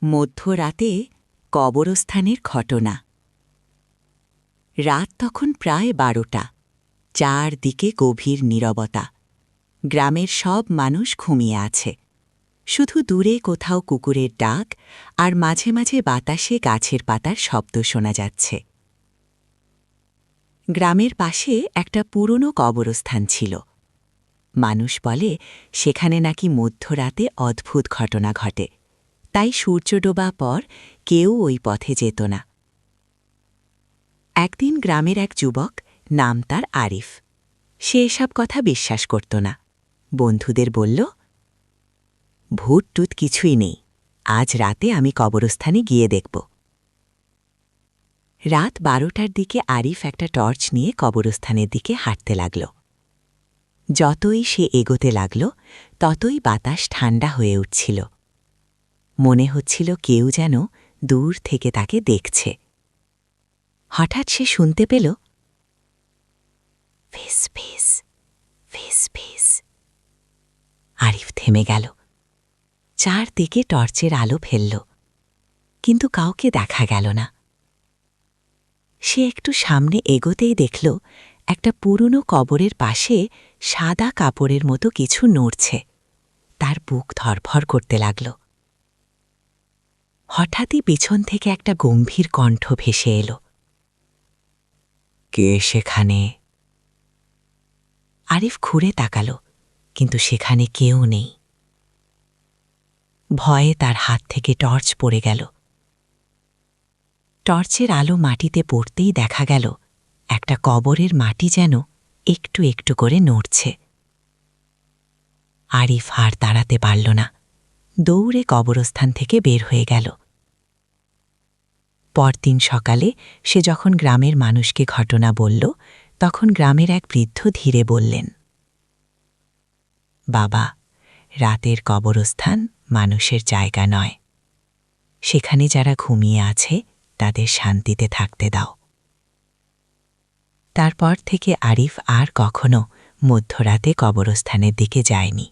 মধ্যরাতে কবরস্থানের ঘটনা। রাত তখন প্রায় 12টা। চারদিকে গভীর নীরবতা। গ্রামের সব মানুষ ঘুমিয়ে আছে। শুধু দূরে কোথাও কুকুরের ডাক আর মাঝে মাঝে বাতাসে গাছের পাতার শব্দ শোনা যাচ্ছে। গ্রামের পাশে একটা পুরনো কবরস্থান ছিল। মানুষ বলে সেখানে নাকি মধ্যরাতে অদ্ভুত ঘটনা ঘটে, তাই সূর্য ডোবা পর কেউ ওই পথে যেত না। একদিন গ্রামের এক যুবক, নাম তার আরিফ, সে এসব কথা বিশ্বাস করত না। বন্ধুদের বলল, ভূত টুত কিছুই নেই, আজ রাতে আমি কবরস্থানে গিয়ে দেখব। রাত 12টার দিকে আরিফ একটা টর্চ নিয়ে কবরস্থানের দিকে হাঁটতে লাগল। যতই সে এগোতে লাগল ততই বাতাস ঠান্ডা হয়ে উঠছিল। মনে হচ্ছিল কেউ যেন দূর থেকে তাকে দেখছে। হঠাৎ সে শুনতে পেল, ফিস ফিস ফিস ফিস। আরিফ থেমে গেল। চারদিকে টর্চের আলো ফেলল, কিন্তু কাউকে দেখা গেল না। সে একটু সামনে এগোতেই দেখল একটা পুরনো কবরের পাশে সাদা কাপড়ের মতো কিছু নড়ছে। তার বুক ধরফর করতে লাগল। হঠাৎই পিছন থেকে একটা গম্ভীর কণ্ঠ ভেসে এলো, কে সেখানে? আরিফ ঘুরে তাকাল, কিন্তু সেখানে কেউ নেই। ভয়ে তার হাত থেকে টর্চ পড়ে গেল। টর্চের আলো মাটিতে পড়তেই দেখা গেল একটা কবরের মাটি যেন একটু একটু করে নড়ছে। আরিফ আর দাঁড়াতে পারল না, দৌড়ে কবরস্থান থেকে বের হয়ে গেল। পরদিন সকালে সে যখন গ্রামের মানুষকে ঘটনা বলল, তখন গ্রামের এক বৃদ্ধ ধীরে বললেন, বাবা, রাতের কবরস্থান মানুষের জায়গা নয়। সেখানে যারা ঘুমিয়ে আছে তাদের শান্তিতে থাকতে দাও। তারপর থেকে আরিফ আর কখনো মধ্যরাতে কবরস্থানের দিকে যায়নি।